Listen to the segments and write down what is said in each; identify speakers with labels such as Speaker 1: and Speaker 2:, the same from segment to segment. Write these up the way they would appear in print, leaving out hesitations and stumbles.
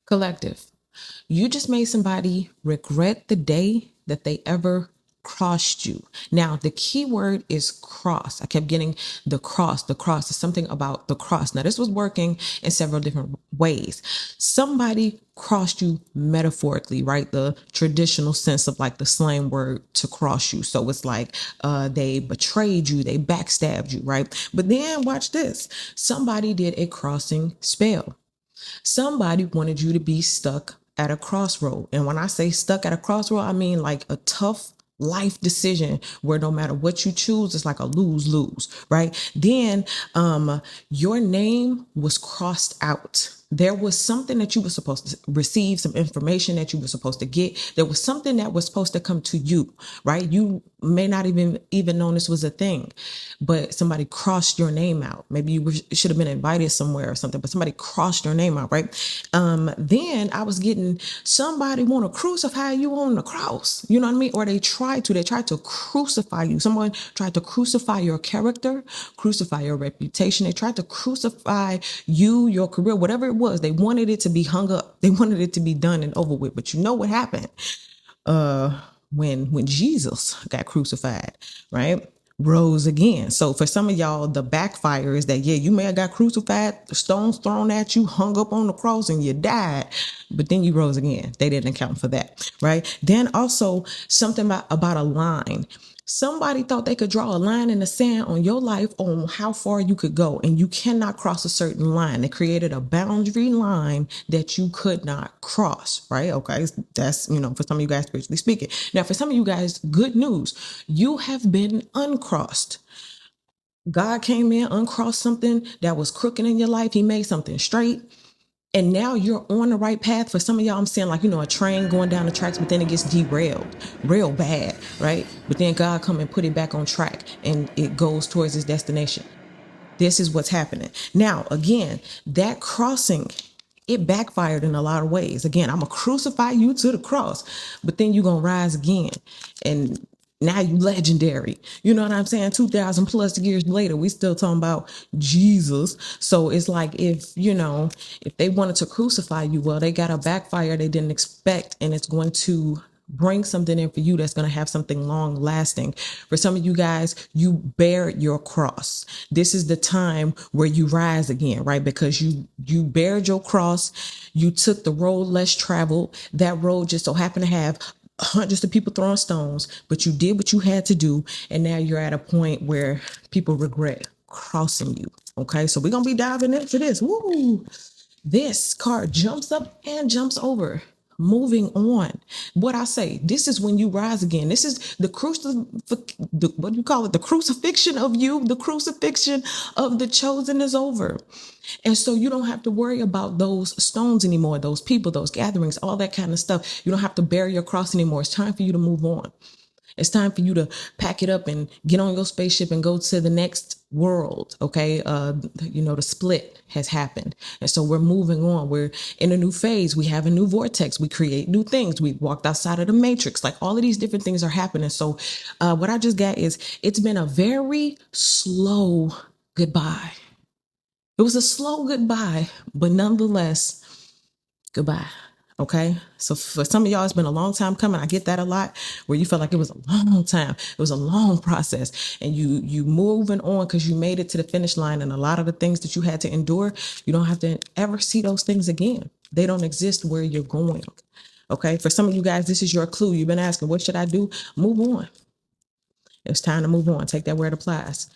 Speaker 1: Collective. You just made somebody regret the day that they ever crossed you. Now, the key word is cross. I kept getting the cross. The cross is something about the cross. Now, this was working in several different ways. Somebody crossed you metaphorically, right? The traditional sense of like the slang word to cross you. So it's like they betrayed you, they backstabbed you, right? But then watch this. Somebody did a crossing spell. Somebody wanted you to be stuck at a crossroad. And when I say stuck at a crossroad, I mean like a tough life decision where no matter what you choose, it's like a lose-lose, right? Then your name was crossed out. There was something that you were supposed to receive, some information that you were supposed to get. There was something that was supposed to come to you, right? You may not even known this was a thing, but somebody crossed your name out. Maybe you should have been invited somewhere or something, but somebody crossed your name out, right? Then I was getting somebody want to crucify you on the cross. You know what I mean? Or they tried to crucify you. Someone tried to crucify your character, crucify your reputation. They tried to crucify you, your career, whatever it was. They wanted it to be hung up. They wanted it to be done and over with. But you know what happened? When Jesus got crucified, right? Rose again. So for some of y'all, the backfire is that, yeah, you may have got crucified, stones thrown at you, hung up on the cross, and you died, but then you rose again. They didn't account for that, right? Then also something about a line. Somebody thought they could draw a line in the sand on your life on how far you could go, and you cannot cross a certain line. They created a boundary line that you could not cross, right? Okay, that's, for some of you guys, spiritually speaking. Now, for some of you guys, good news. You have been uncrossed. God came in, uncrossed something that was crooked in your life. He made something straight. And now you're on the right path. For some of y'all, I'm saying like, a train going down the tracks, but then it gets derailed real bad, right? But then God come and put it back on track and it goes towards its destination. This is what's happening. Now, again, that crossing, it backfired in a lot of ways. Again, I'm going to crucify you to the cross, but then you're going to rise again. And now you legendary. You know what I'm saying? 2,000 plus years later, we still talking about Jesus. So it's like if they wanted to crucify you, well, they got a backfire they didn't expect, and it's going to bring something in for you that's going to have something long lasting. For some of you guys, you bear your cross. This is the time where you rise again, right? Because you bared your cross. You took the road less traveled. That road just so happened to have hundreds of people throwing stones, but you did what you had to do. And now you're at a point where people regret crossing you. Okay. So we're going to be diving into this. Woo! This card jumps up and jumps over. Moving on. What I say, this is when you rise again. This is the what do you call it? The crucifixion of you, the crucifixion of the chosen is over. And so you don't have to worry about those stones anymore, those people, those gatherings, all that kind of stuff. You don't have to bear your cross anymore. It's time for you to move on. It's time for you to pack it up and get on your spaceship and go to the next world. Okay. The split has happened. And so we're moving on. We're in a new phase. We have a new vortex. We create new things. We walked outside of the matrix. Like all of these different things are happening. So what I just got is it's been a very slow goodbye. It was a slow goodbye, but nonetheless, goodbye. Okay. So for some of y'all, it's been a long time coming. I get that a lot, where you felt like it was a long time. It was a long process, and you moving on because you made it to the finish line. And a lot of the things that you had to endure, you don't have to ever see those things again. They don't exist where you're going. Okay. For some of you guys, this is your clue. You've been asking, what should I do? Move on. It's time to move on. Take that where it applies.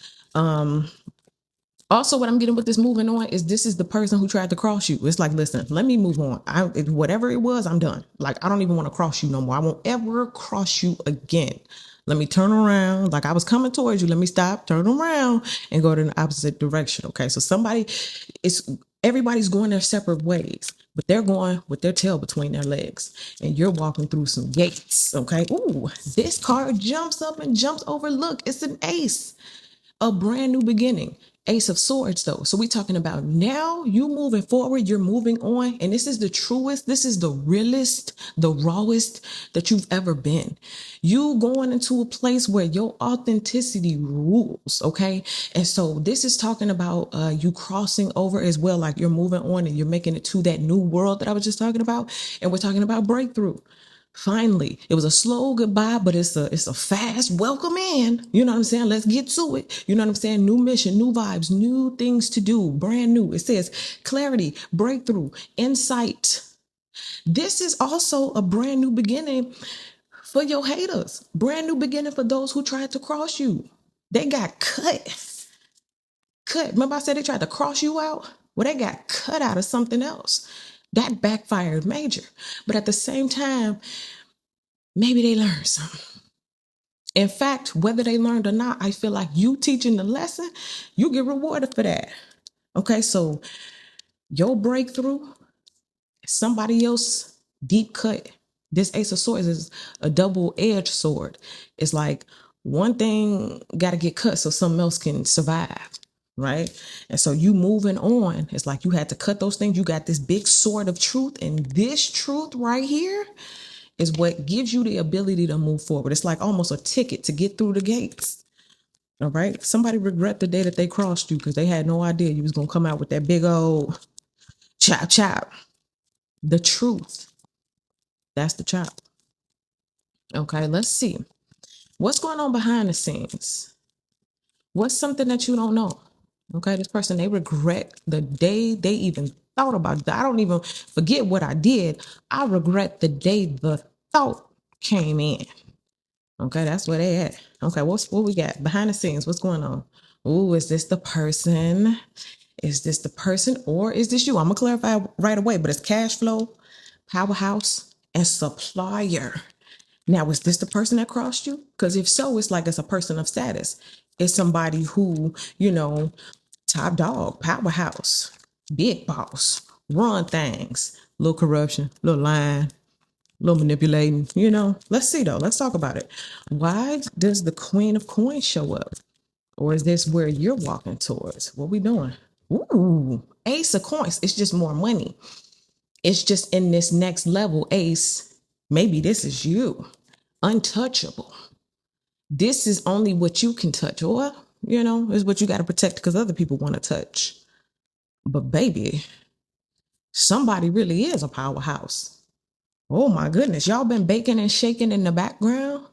Speaker 1: Also, what I'm getting with this moving on is this is the person who tried to cross you. It's like, listen, let me move on. Whatever it was, I'm done. Like, I don't even want to cross you no more. I won't ever cross you again. Let me turn around. Like I was coming towards you. Let me stop, turn around, and go to the opposite direction. Okay. So everybody's going their separate ways, but they're going with their tail between their legs, and you're walking through some gates. Okay. Ooh, this card jumps up and jumps over. Look, it's an ace. A brand new beginning. Ace of Swords, though. So we're talking about now you moving forward, you're moving on, and this is the truest, this is the realest, the rawest that you've ever been. You going into a place where your authenticity rules, okay? And so this is talking about you crossing over as well, like you're moving on and you're making it to that new world that I was just talking about. And we're talking about breakthrough. Finally, it was a slow goodbye, but it's a fast welcome in. You know what I'm saying? Let's get to it. You know what I'm saying? New mission, new vibes, new things to do, brand new. It says clarity, breakthrough, insight. This is also a brand new beginning for your haters. Brand new beginning for those who tried to cross you. They got cut. Cut. Remember I said they tried to cross you out? Well, they got cut out of something else. That backfired major. But at the same time, maybe they learned something. In fact, whether they learned or not, I feel like you teaching the lesson, you get rewarded for that. Okay, so your breakthrough, somebody else deep cut. This Ace of Swords is a double-edged sword. It's like one thing got to get cut so something else can survive, right? And so you moving on, it's like you had to cut those things. You got this big sword of truth, and this truth right here is what gives you the ability to move forward. It's like almost a ticket to get through the gates. All right. Somebody regret the day that they crossed you because they had no idea you was going to come out with that big old chop chop. The truth. That's the chop. Okay. Let's see. What's going on behind the scenes? What's something that you don't know? Okay. This person, they regret the day they even thought about it. I don't even forget what I did. I regret the day the thought came in. Okay, that's where they at. Okay, what we got behind the scenes? What's going on? Ooh, is this the person? Is this the person or is this you? I'm gonna clarify right away, but it's cash flow, powerhouse, and supplier. Now, is this the person that crossed you? Because if so, it's like it's a person of status. It's somebody who, top dog, powerhouse, big boss, run things, little corruption, little lying, little manipulating, Let's see though. Let's talk about it. Why does the Queen of Coins show up? Or is this where you're walking towards? What we doing? Ooh, Ace of Coins. It's just more money. It's just in this next level. Ace, maybe this is you. Untouchable. This is only what you can touch, or, is what you got to protect because other people want to touch. But baby, somebody really is a powerhouse. Oh my goodness, y'all been baking and shaking in the background.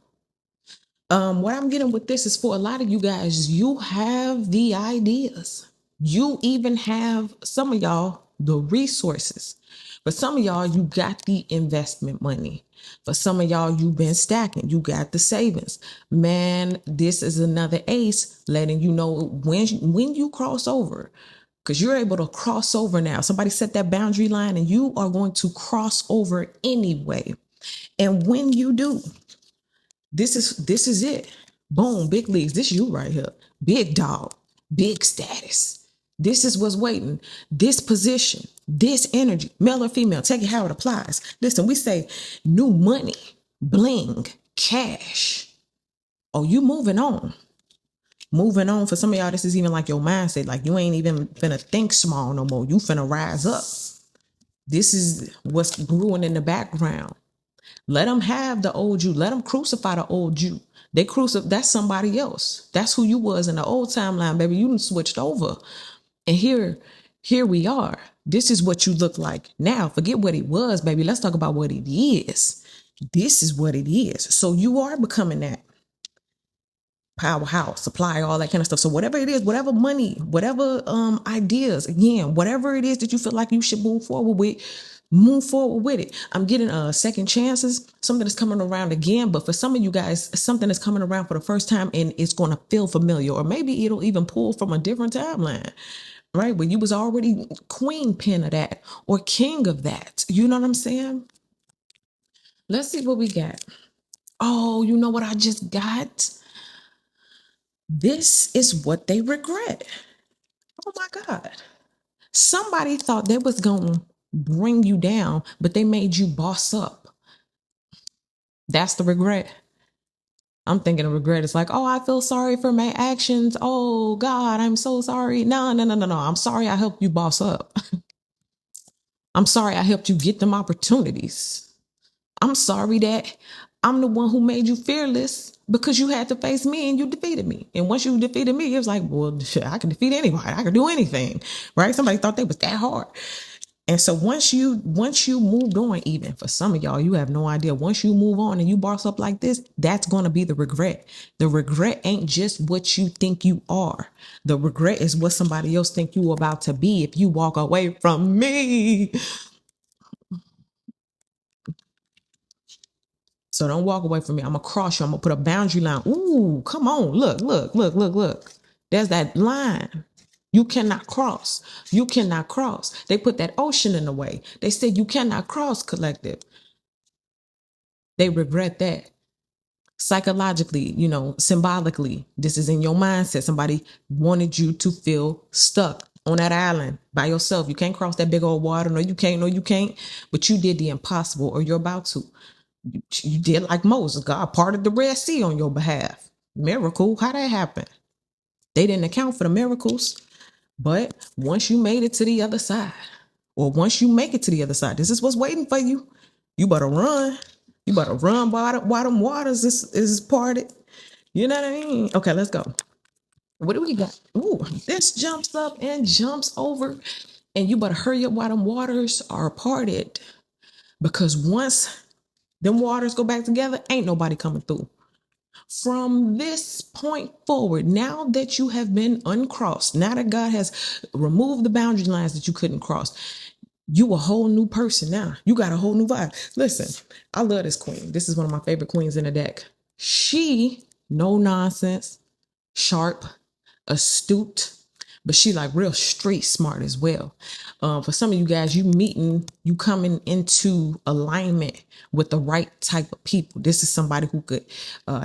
Speaker 1: What I'm getting with this is for a lot of you guys, you have the ideas. You even have, some of y'all, the resources. For some of y'all, you got the investment money. For some of y'all, you've been stacking. You got the savings. Man, this is another ace letting you know when you cross over. Because you're able to cross over now. Somebody set that boundary line and you are going to cross over anyway. And when you do, this is it. Boom, big leagues. This you right here. Big dog, big status. This is what's waiting. This position, this energy, male or female, take it how it applies. Listen, we say new money, bling, cash. Oh, you moving on. Moving on. For some of y'all, this is even like your mindset. Like you ain't even finna think small no more. You finna rise up. This is what's brewing in the background. Let them have the old you. Let them crucify the old you. That's somebody else. That's who you was in the old timeline, baby. You done switched over. And here we are. This is what you look like now. Forget what it was, baby. Let's talk about what it is. This is what it is. So you are becoming that powerhouse, supply, all that kind of stuff. So whatever it is, whatever money, whatever ideas, again, whatever it is that you feel like you should move forward with it. I'm getting second chances, something that's coming around again. But for some of you guys, something is coming around for the first time and it's going to feel familiar, or maybe it'll even pull from a different timeline, right? Where you was already queen pin of that or king of that. You know what I'm saying? Let's see what we got. Oh, you know what I just got? This is what they regret. Oh my God. Somebody thought they was going to bring you down, but they made you boss up. That's the regret. I'm thinking of regret. It's like, oh, I feel sorry for my actions. Oh God, I'm so sorry. No, no, no, no, no. I'm sorry I helped you boss up. I'm sorry I helped you get them opportunities. I'm sorry that I'm the one who made you fearless because you had to face me and you defeated me. And once you defeated me, it was like, well, shit, I can defeat anybody. I can do anything, right? Somebody thought they was that hard. And so once you moved on, even for some of y'all, you have no idea. Once you move on and you boss up like this, that's going to be the regret. The regret ain't just what you think you are. The regret is what somebody else think you about to be if you walk away from me. So don't walk away from me. I'm gonna cross you. I'm gonna put a boundary line. Ooh, come on. Look, look, look, look, look. There's that line. You cannot cross. You cannot cross. They put that ocean in the way. They said you cannot cross, collective. They regret that. Psychologically, symbolically, this is in your mindset. Somebody wanted you to feel stuck on that island by yourself. You can't cross that big old water. No, you can't. No, you can't. But you did the impossible, or you're about to. You did like Moses. God parted the Red Sea on your behalf. Miracle. How that happen? They didn't account for the miracles. But once you made it to the other side, or once you make it to the other side, this is what's waiting for you. You better run. You better run while them waters is parted. You know what I mean? Okay, let's go. What do we got? Ooh, this jumps up and jumps over. And you better hurry up while them waters are parted. Because once them waters go back together, ain't nobody coming through. From this point forward, now that you have been uncrossed, now that God has removed the boundary lines that you couldn't cross, you a whole new person now. You got a whole new vibe. Listen, I love this queen. This is one of my favorite queens in the deck. She, no nonsense, sharp, astute, but she like real street smart as well. For some of you guys, you coming into alignment with the right type of people. This is somebody who could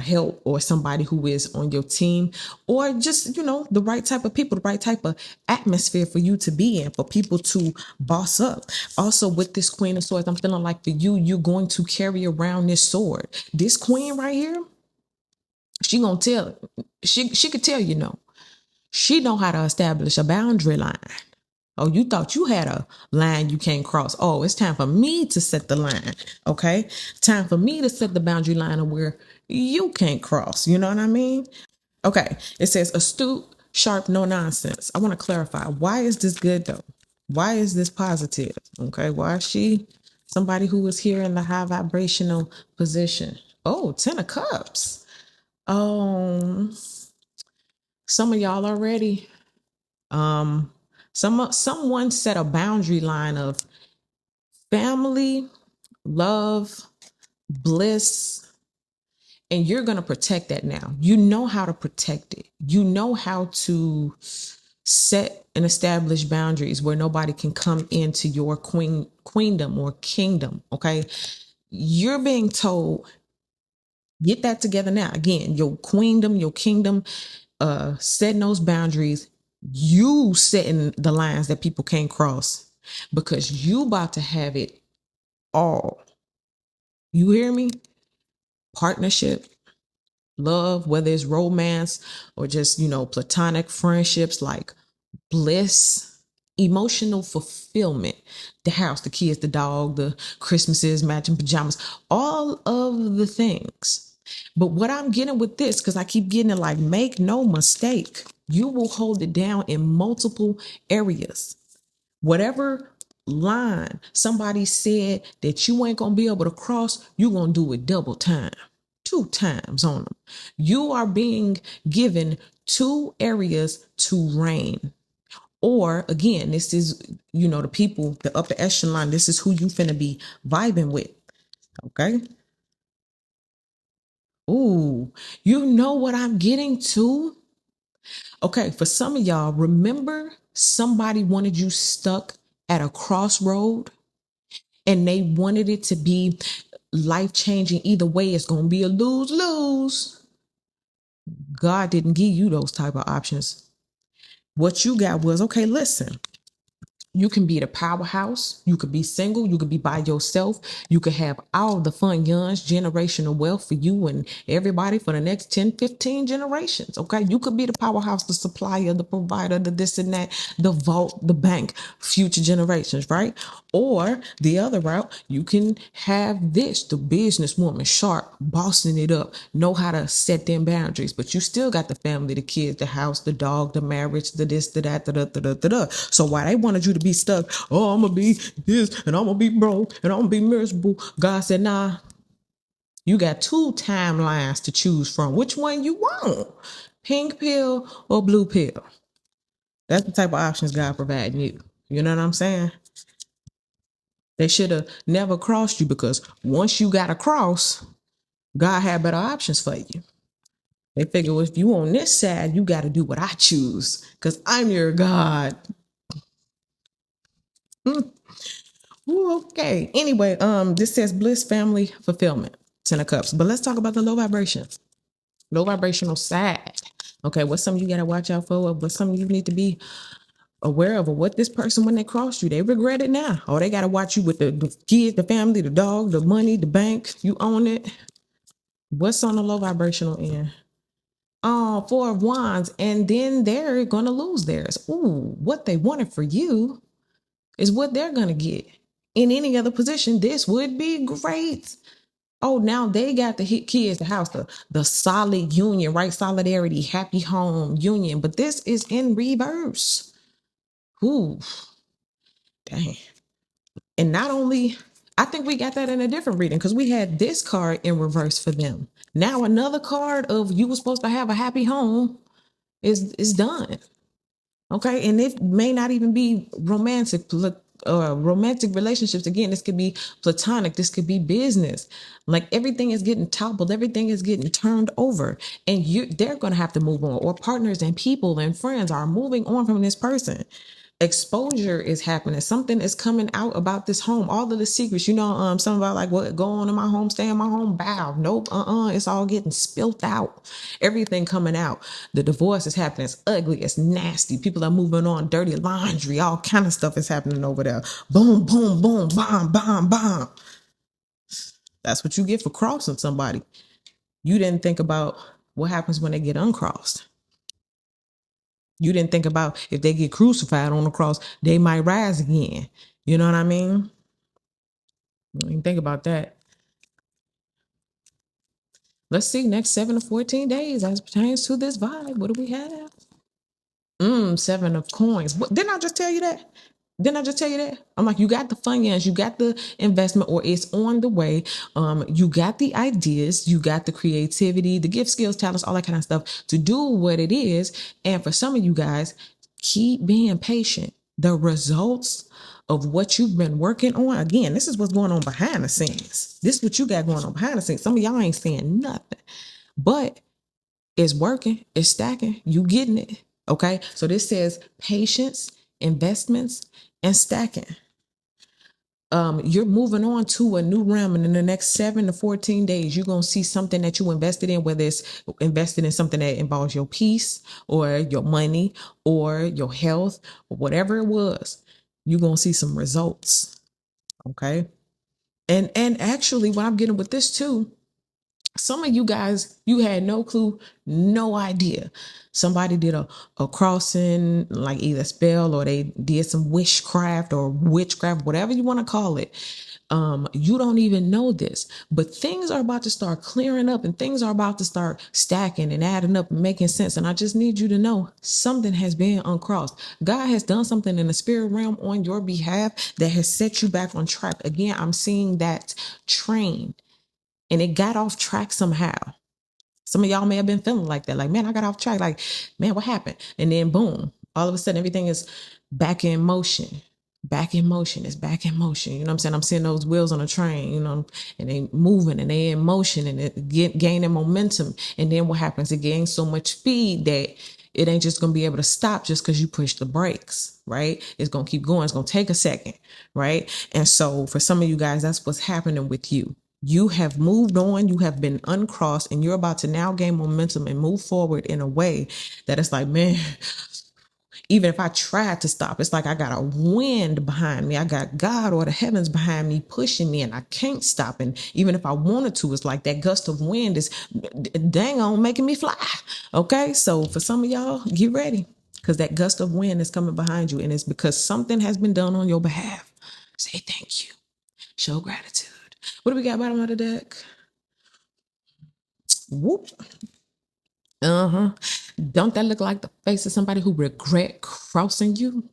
Speaker 1: help, or somebody who is on your team, or just, the right type of people, the right type of atmosphere for you to be in, for people to boss up. Also with this Queen of Swords, I'm feeling like for you, you're going to carry around this sword. This queen right here, she gonna tell, she could tell she know how to establish a boundary line. Oh, you thought you had a line you can't cross. Oh, it's time for me to set the line. Okay. Time for me to set the boundary line of where you can't cross. You know what I mean? Okay. It says astute, sharp, no nonsense. I want to clarify. Why is this good though? Why is this positive? Okay. Why is she somebody who is here in the high vibrational position? Oh, 10 of Cups. Some of y'all already. Someone set a boundary line of family, love, bliss, and you're going to protect that now. You know how to protect it. You know how to set and establish boundaries where nobody can come into your queendom or kingdom. Okay. You're being told, get that together now. Again, your queendom, your kingdom, setting those boundaries, you setting the lines that people can't cross, because you about to have it all. You hear me? Partnership, love, whether it's romance or just, platonic friendships, like bliss, emotional fulfillment, the house, the kids, the dog, the Christmases, matching pajamas, all of the things. But what I'm getting with this, because I keep getting it, like, make no mistake, you will hold it down in multiple areas. Whatever line somebody said that you ain't gonna be able to cross, you're gonna do it double time, 2 times on them. You are being given 2 areas to reign. Or again, this is, the people, the upper echelon, this is who you finna be vibing with. Okay. Ooh, you know what I'm getting to? Okay, for some of y'all, remember somebody wanted you stuck at a crossroad and they wanted it to be life-changing. Either way, it's going to be a lose-lose. God didn't give you those type of options. What you got was, okay, listen, You can be the powerhouse. You could be single. You could be by yourself. You could have all the fun yuns, generational wealth for you and everybody for the next 10, 15 generations. Okay. You could be the powerhouse, the supplier, the provider, the this and that, the vault, the bank, future generations, right? Or the other route, you can have this, the businesswoman, sharp, bossing it up, know how to set them boundaries, but you still got the family, the kids, the house, the dog, the marriage, the this, the that, da. So why they wanted you to be stuck, oh, I'm gonna be this and I'm gonna be broke and I'm gonna be miserable. God said, nah, you got two timelines to choose from. Which one you want? Pink pill or blue pill? That's the type of options God providing you. You know what I'm saying? They should have never crossed you, because once you got across, God had better options for you. They figure, well, if you on this side, you got to do what I choose, because I'm your God. Ooh, okay. Anyway, this says bliss, family, fulfillment, 10 of cups. But let's talk about the low vibration, low vibrational side. Okay, what's something you got to watch out for? What's something you need to be aware of? Or what this person, when they cross you, they regret it now. Or they got to watch you with the kids, the family, the dog, the money, the bank. You own it. What's on the low vibrational end? Oh, Four of Wands, and then they're gonna lose theirs. Ooh, what they wanted for you is what they're gonna get. In any other position, this would be great. Oh, now they got the kids, the house, the solid union, right? Solidarity, happy home, union. But this is in reverse. Ooh, dang. And not only, I think we got that in a different reading, because we had this card in reverse for them. Now another card of you were supposed to have a happy home is done. Okay. And it may not even be romantic relationships. Again, this could be platonic. This could be business. Like everything is getting toppled. Everything is getting turned over, and they're going to have to move on, or partners and people and friends are moving on from this person. Exposure is happening. Something is coming out about this home. All of the secrets, some about like what go on in my home, stay in my home. Bow. Nope. It's all getting spilt out. Everything coming out. The divorce is happening. It's ugly. It's nasty. People are moving on. Dirty laundry. All kind of stuff is happening over there. Boom, boom, boom, bomb, bomb, bomb. That's what you get for crossing somebody. You didn't think about what happens when they get uncrossed. You didn't think about if they get crucified on the cross, they might rise again. You know what I mean? You didn't think about that. Let's see, next 7 to 14 days as pertains to this vibe. What do we have? 7 of coins. Didn't I just tell you that? I'm like, you got the finance, you got the investment, or it's on the way. You got the ideas, you got the creativity, the gift, skills, talents, all that kind of stuff to do what it is. And for some of you guys, keep being patient. The results of what you've been working on, again, this is what's going on behind the scenes. This is what you got going on behind the scenes. Some of y'all ain't saying nothing, but it's working, it's stacking, you getting it. Okay. So this says patience, investments, and stacking. You're moving on to a new realm, and in the next 7 to 14 days, you're going to see something that you invested in, whether it's invested in something that involves your peace or your money or your health or whatever it was. You're going to see some results. Okay. And actually, what I'm getting with this too, some of you guys, you had no clue, no idea. Somebody did a crossing, like either spell, or they did some witchcraft or witchcraft, whatever you want to call it. You don't even know this, but things are about to start clearing up, and things are about to start stacking and adding up and making sense. And I just need you to know something has been uncrossed. God has done something in the spirit realm on your behalf that has set you back on track. Again, I'm seeing that train, and it got off track somehow. Some of y'all may have been feeling like that. Like, man, I got off track. Like, man, what happened? And then boom, all of a sudden everything is back in motion. Back in motion. It's back in motion. You know what I'm saying? I'm seeing those wheels on a train, and they moving and they in motion, and it gaining momentum. And then what happens? It gains so much speed that it ain't just going to be able to stop just because you push the brakes, right? It's going to keep going. It's going to take a second, right? And so for some of you guys, that's what's happening with you. You have moved on, you have been uncrossed, and you're about to now gain momentum and move forward in a way that it's like, man, Even if I tried to stop, it's like I got a wind behind me. I got God or the heavens behind me pushing me, and I can't stop. And even if I wanted to, it's like that gust of wind is dang on making me fly. Okay, so for some of y'all, get ready, because that gust of wind is coming behind you, and it's because something has been done on your behalf. Say thank you. Show gratitude. What do we got bottom of the deck? Whoop. Don't that look like the face of somebody who regret crossing you?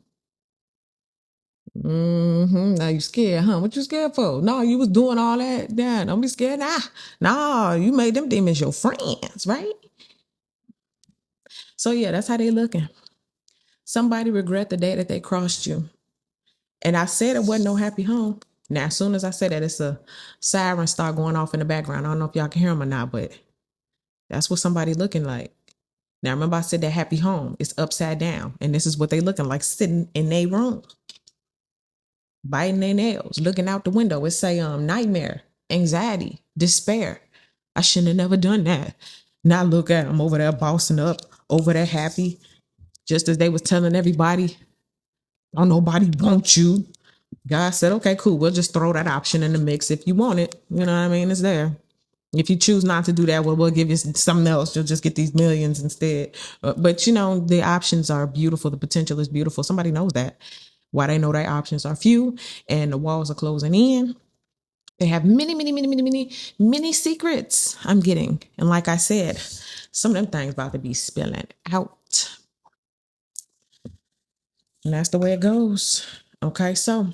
Speaker 1: Now you scared, huh? What you scared for? No, you was doing all that. Yeah, don't be scared. Nah, you made them demons your friends, right? So yeah, that's how they looking. Somebody regret the day that they crossed you. And I said it wasn't no happy home. Now, as soon as I said that, it's a siren start going off in the background. I don't know if y'all can hear them or not, but that's what somebody looking like. Now, remember I said that happy home is upside down, and this is what they looking like sitting in their room, biting their nails, looking out the window. It say nightmare, anxiety, despair. I shouldn't have never done that. Now look at them over there bossing up, over there happy, just as they was telling everybody, don't nobody want you. God said, okay, cool. We'll just throw that option in the mix if you want it. You know what I mean? It's there. If you choose not to do that, well, we'll give you something else. You'll just get these millions instead. But you know, the options are beautiful. The potential is beautiful. Somebody knows that. Why they know their options are few and the walls are closing in. They have many secrets I'm getting. And like I said, some of them things about to be spilling out. And that's the way it goes. Okay, so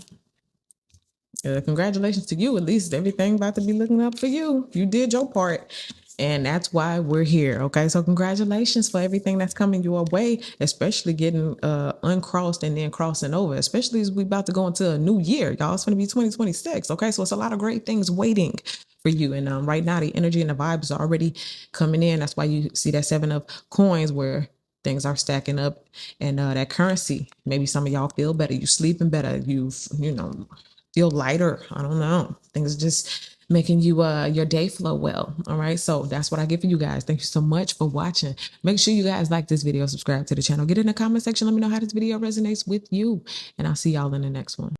Speaker 1: congratulations to you. At least everything about to be looking up for you. You did your part. And that's why we're here. Okay. So congratulations for everything that's coming your way, especially getting uncrossed and then crossing over, especially as we about to go into a new year. Y'all, it's going to be 2026. Okay. So it's a lot of great things waiting for you. And right now the energy and the vibes are already coming in. That's why you see that 7 of coins where things are stacking up, and that currency, maybe some of y'all feel better. You sleeping better. You know, feel lighter. I don't know. Things just making you your day flow well. All right. So that's what I get for you guys. Thank you so much for watching. Make sure you guys like this video, subscribe to the channel, get in the comment section. Let me know how this video resonates with you. And I'll see y'all in the next one.